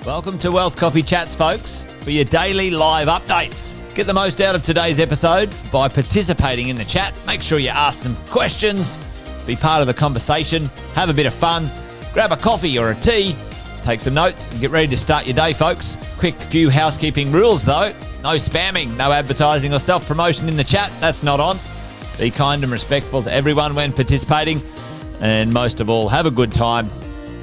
Welcome to Wealth Coffee Chats, folks, for your daily live updates. Get the most out of today's episode by participating in the chat. Make sure you ask some questions, be part of the conversation, have a bit of fun, grab a coffee or a tea, take some notes, and get ready to start your day, folks. Quick few housekeeping rules, though. No spamming, no advertising or self-promotion in the chat. That's not on. Be kind and respectful to everyone when participating. And most of all, have a good time.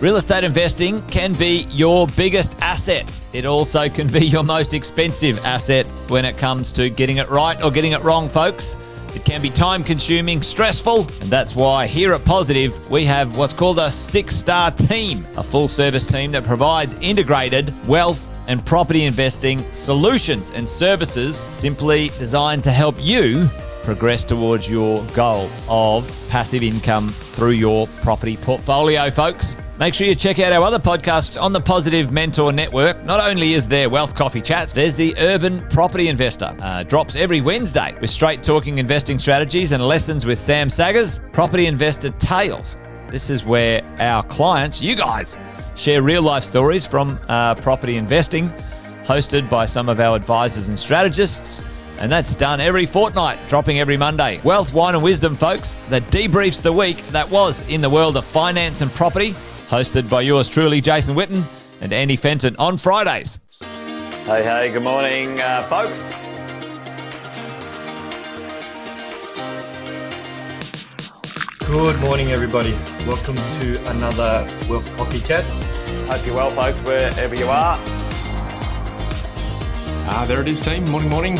Real estate investing can be your biggest asset. It also can be your most expensive asset when it comes to getting it right or getting it wrong, folks. It can be time-consuming, stressful, and that's why here at Positive, we have what's called a 6-star team, a full-service team that provides integrated wealth and property investing solutions and services simply designed to help you progress towards your goal of passive income through your property portfolio, folks. Make sure you check out our other podcasts on the Positive Mentor Network. Not only is there Wealth Coffee Chats, there's the Urban Property Investor. Drops every Wednesday with straight talking investing strategies and lessons with Sam Saggers. Property Investor Tales. This is where our clients, you guys, share real life stories from property investing, hosted by some of our advisors and strategists. And that's done every fortnight, dropping every Monday. Wealth, Wine and Wisdom, folks, that debriefs the week that was in the world of finance and property, hosted by yours truly, Jason Witten and Andy Fenton on Fridays. Hey, good morning, folks. Good morning, everybody. Welcome to another Wealth Coffee Chat. Hope you're well, folks, wherever you are. There it is, team. Morning.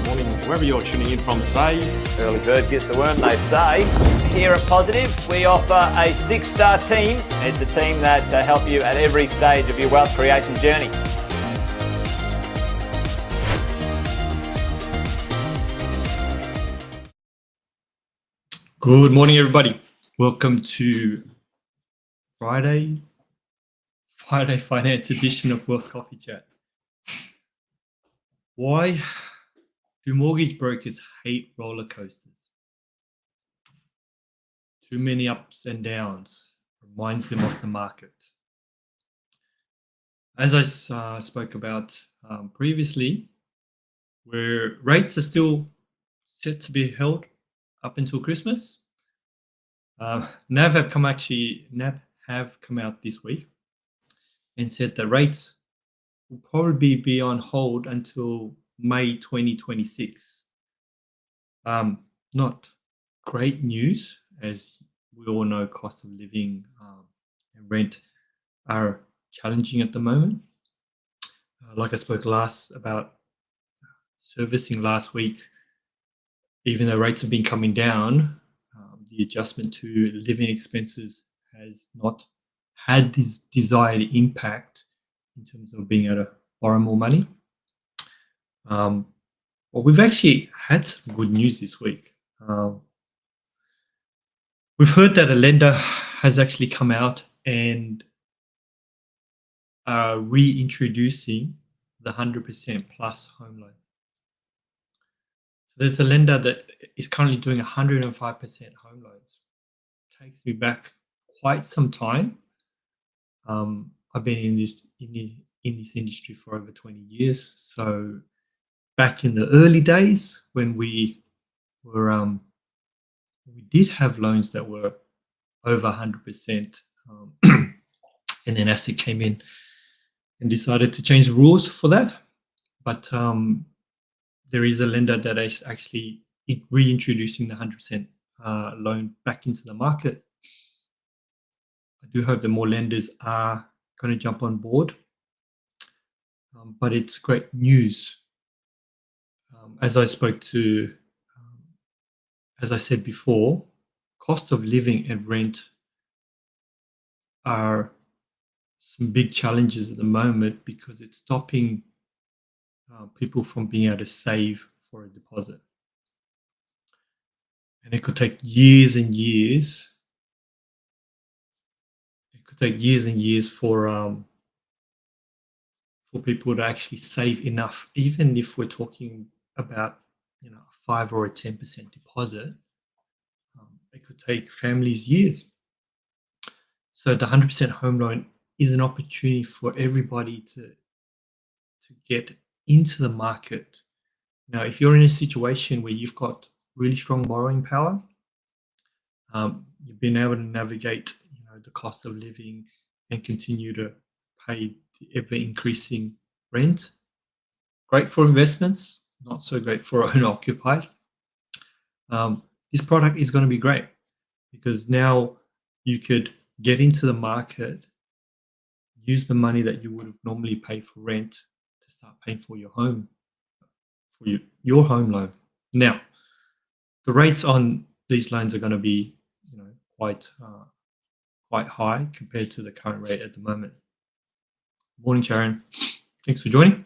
Morning, wherever you're tuning in from today. Early bird gets the worm, they say. Here at Positive, we offer a 6-star team. It's a team that help you at every stage of your wealth creation journey. Good morning, everybody. Welcome to Friday Finance edition of Wealth Coffee Chat. Why do mortgage brokers hate roller coasters? Too many ups and downs reminds them of the market. As I spoke about previously, where rates are still set to be held up until Christmas, NAB have come out this week and said that rates will probably be on hold until May 2026. Not great news, as we all know cost of living and rent are challenging at the moment. Like I spoke about servicing last week, even though rates have been coming down, the adjustment to living expenses has not had this desired impact in terms of being able to borrow more money. Well, we've actually had some good news this week. We've heard that a lender has actually come out and reintroducing the 100% plus home loan. So there's a lender that is currently doing 105% home loans. Takes me back quite some time. I've been in this industry for over 20 years. So back in the early days when we did have loans that were over 100%, and then ASIC came in and decided to change the rules for that. But there is a lender that is actually reintroducing the 100% loan back into the market. I do hope that more lenders are going to jump on board, but it's great news. As I said before, cost of living and rent are some big challenges at the moment because it's stopping people from being able to save for a deposit. And it could take years and years. It could take years and years for people to actually save enough, even if we're talking about a 5 or a 10% deposit. It could take families years. So the 100% home loan is an opportunity for everybody to get into the market. Now, if you're in a situation where you've got really strong borrowing power, you've been able to navigate, the cost of living and continue to pay the ever increasing rent. Great for investments, not so great for owner occupied. This product is going to be great because now you could get into the market, use the money that you would have normally paid for rent to start paying for your home, for your home loan. Now, the rates on these loans are going to be, quite high compared to the current rate at the moment. Morning, Sharon. Thanks for joining.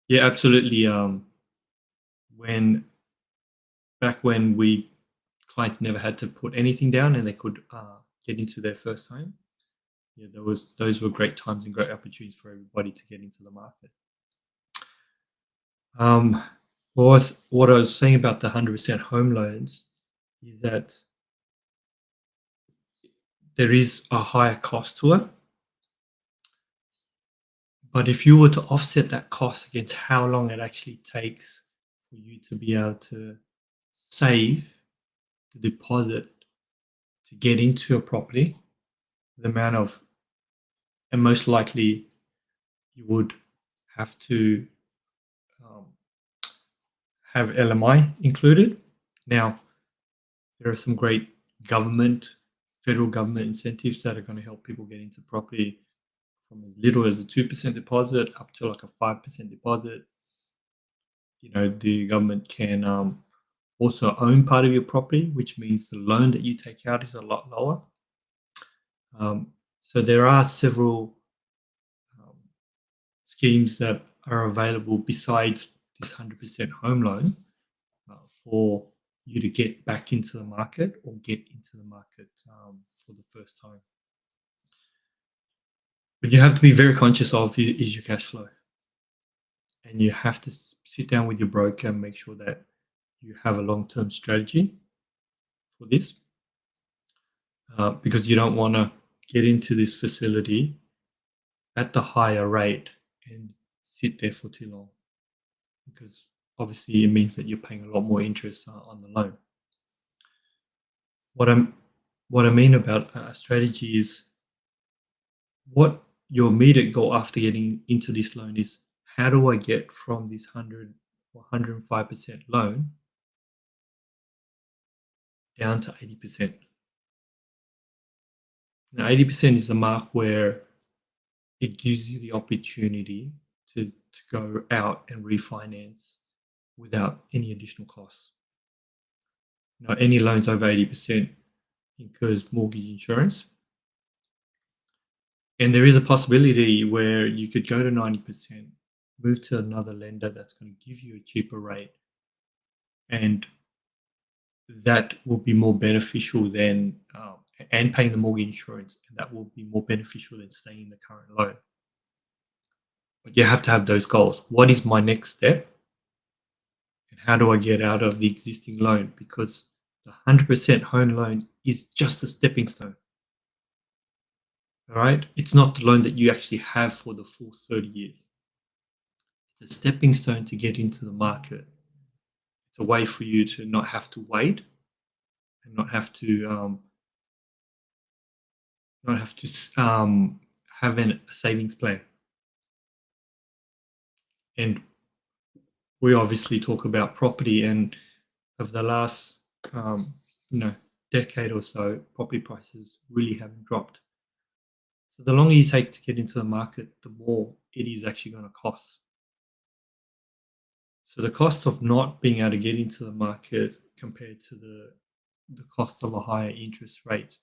Yeah, absolutely. Back when clients never had to put anything down and they could get into their first home. Yeah, those were great times and great opportunities for everybody to get into the market. What I was saying about the 100% home loans is that there is a higher cost to it. But if you were to offset that cost against how long it actually takes for you to be able to save the deposit to get into a property, the amount of, and most likely you would have to have LMI included. Now, there are some great federal government incentives that are going to help people get into property from as little as a 2% deposit up to like a 5% deposit. The government can also own part of your property, which means the loan that you take out is a lot lower. So there are several schemes that are available besides this 100% home loan for you to get back into the market or get into the market for the first time. But you have to be very conscious of is your cash flow. And you have to sit down with your broker and make sure that you have a long-term strategy for this. Because you don't want to get into this facility at the higher rate and sit there for too long. Because obviously it means that you're paying a lot more interest on the loan. What I mean about a strategy is what your immediate goal after getting into this loan is, how do I get from this 100 or 105% loan down to 80%? Now, 80% is the mark where it gives you the opportunity to go out and refinance without any additional costs. Now, any loans over 80% incurs mortgage insurance. And there is a possibility where you could go to 90%, move to another lender that's going to give you a cheaper rate, and that will be more beneficial than and paying the mortgage insurance, and that will be more beneficial than staying in the current loan. But you have to have those goals. What is my next step? And how do I get out of the existing loan? Because the 100% home loan is just a stepping stone. All right? It's not the loan that you actually have for the full 30 years. It's a stepping stone to get into the market. It's a way for you to not have to wait and not have to have a savings plan. And we obviously talk about property, and over the last decade or so, property prices really haven't dropped. So the longer you take to get into the market, the more it is actually going to cost. So the cost of not being able to get into the market compared to the cost of a higher interest rate,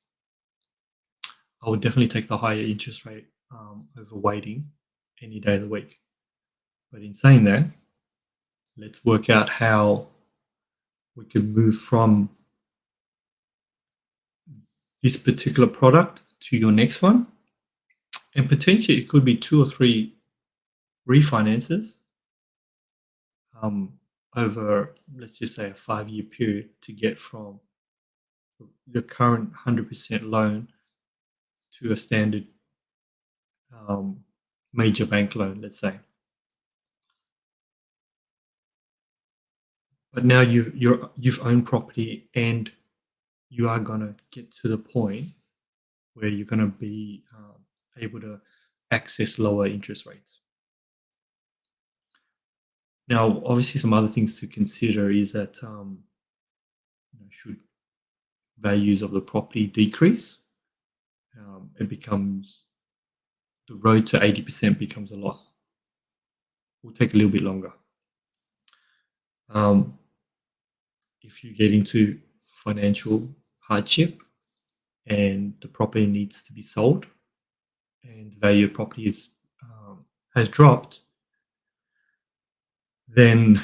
I would definitely take the higher interest rate over waiting any day of the week. But in saying that, let's work out how we can move from this particular product to your next one. And potentially it could be 2 or 3 refinances over, let's just say, a 5-year period to get from the current 100% loan to a standard major bank loan, let's say. But now you've owned property and you are going to get to the point where you're going to be able to access lower interest rates. Now, obviously, some other things to consider is that should values of the property decrease, it becomes the road to 80% becomes a lot. Will take a little bit longer. If you get into financial hardship and the property needs to be sold, and the value of property has dropped, then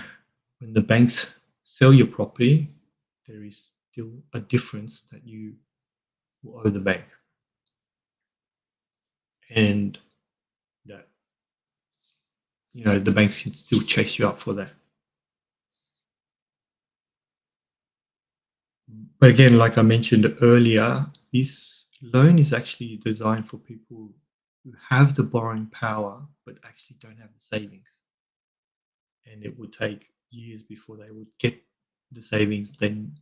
when the banks sell your property, there is still a difference that you will owe the bank, and that the banks can still chase you up for that. But again, like I mentioned earlier, this loan is actually designed for people who have the borrowing power but actually don't have the savings, and it would take years before they would get the savings, then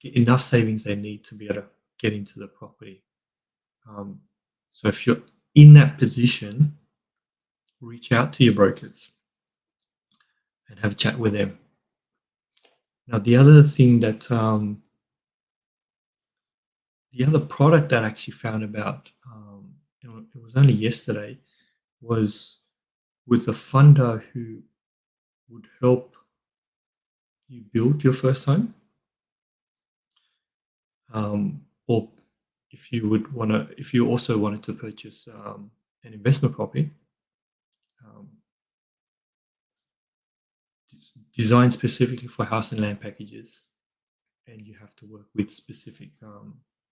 get enough savings they need to be able to get into the property. So if you're in that position, reach out to your brokers and have a chat with them. Now, the other thing that the other product that I actually found about, it was only yesterday, was with a funder who would help you build your first home. Or if you also wanted to purchase an investment property, designed specifically for house and land packages, and you have to work with specific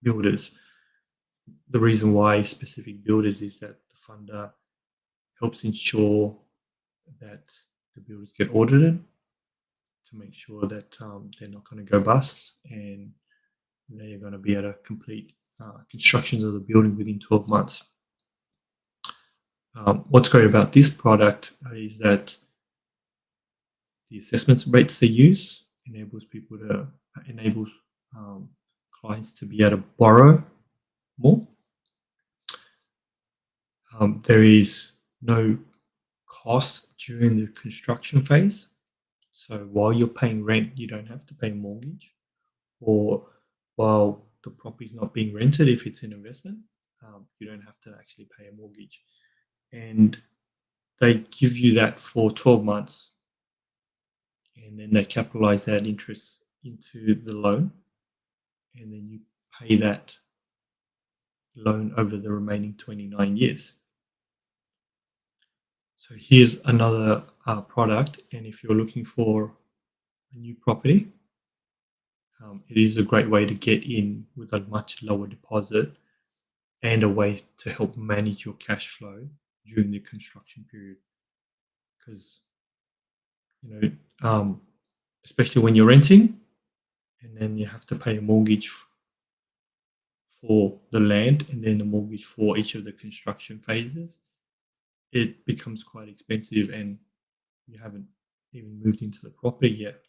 builders. The reason why specific builders is that the funder helps ensure that the builders get audited to make sure that they're not going to go bust, and they're going to be able to complete constructions of the building within 12 months. What's great about this product is that the assessment rates they use enables clients to be able to borrow more. There is no cost during the construction phase. So while you're paying rent, you don't have to pay a mortgage, or while the property is not being rented, if it's an investment, you don't have to actually pay a mortgage. And they give you that for 12 months, and then they capitalize that interest into the loan, and then you pay that loan over the remaining 29 years. So here's another product, and if you're looking for a new property, it is a great way to get in with a much lower deposit and a way to help manage your cash flow during the construction period. Because, especially when you're renting and then you have to pay a mortgage for the land and then a mortgage for each of the construction phases, it becomes quite expensive, and you haven't even moved into the property yet.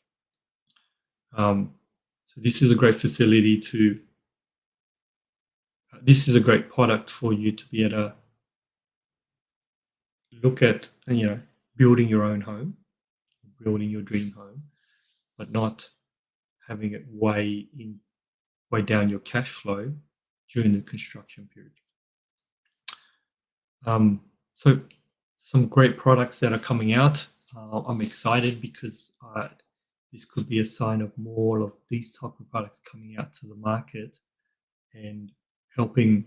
So this is a great facility this is a great product for you to be able to look at, building your own home, building your dream home, but not having it weigh down your cash flow during the construction period. So some great products that are coming out. I'm excited because this could be a sign of more of these type of products coming out to the market and helping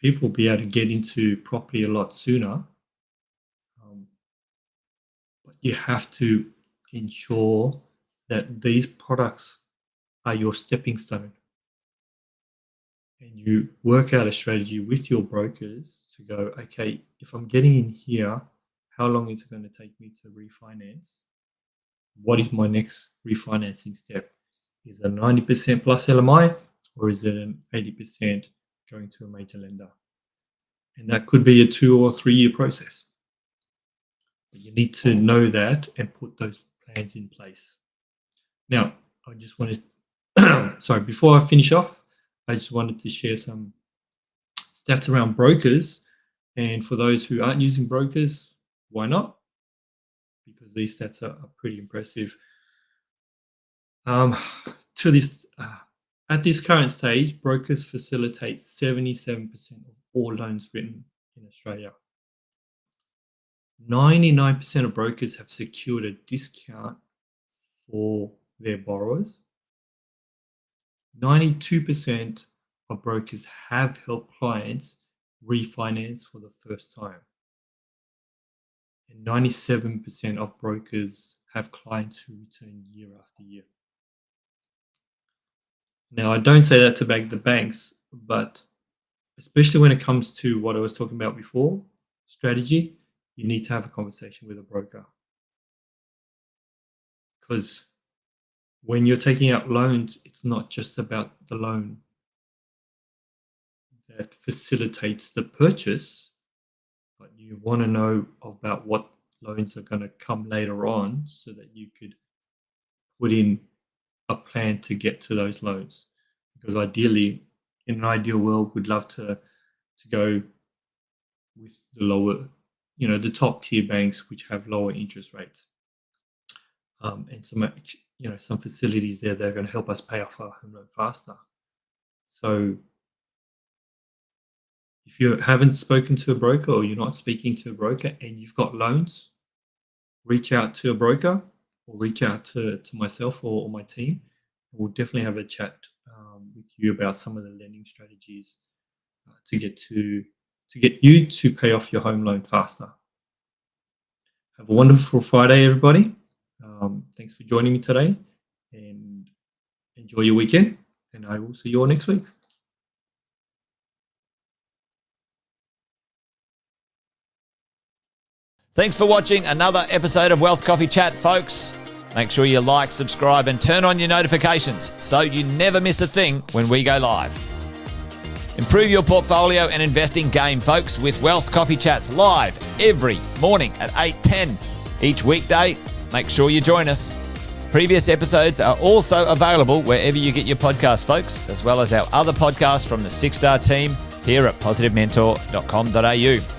people be able to get into property a lot sooner. But you have to ensure that these products are your stepping stone, and you work out a strategy with your brokers to go, okay, if I'm getting in here, how long is it going to take me to refinance? What is my next refinancing step? Is it 90% plus LMI, or is it an 80% going to a major lender? And that could be a 2 or 3 year process. But you need to know that and put those plans in place. Now, I just wanted, sorry, before I finish off, I just wanted to share some stats around brokers. And for those who aren't using brokers, why not? Because these stats are pretty impressive. At this current stage, brokers facilitate 77% of all loans written in Australia. 99% of brokers have secured a discount for their borrowers. 92% of brokers have helped clients refinance for the first time. And 97% of brokers have clients who return year after year. Now, I don't say that to bag the banks, but especially when it comes to what I was talking about before, strategy, you need to have a conversation with a broker. Because when you're taking out loans, it's not just about the loan that facilitates the purchase, but you want to know about what loans are going to come later on so that you could put in a plan to get to those loans. Because ideally, in an ideal world, we'd love to go with the lower, the top tier banks which have lower interest rates, and some facilities there that are going to help us pay off our home loan faster. So if you haven't spoken to a broker or you're not speaking to a broker and you've got loans, reach out to a broker or reach out to myself or my team. We'll definitely have a chat with you about some of the lending strategies to get you to pay off your home loan faster. Have a wonderful Friday, everybody. Thanks for joining me today, and enjoy your weekend. And I will see you all next week. Thanks for watching another episode of Wealth Coffee Chat, folks. Make sure you like, subscribe, and turn on your notifications so you never miss a thing when we go live. Improve your portfolio and investing game, folks, with Wealth Coffee Chats live every morning at 8:10 each weekday. Make sure you join us. Previous episodes are also available wherever you get your podcasts, folks, as well as our other podcasts from the 6-Star team here at positivementor.com.au.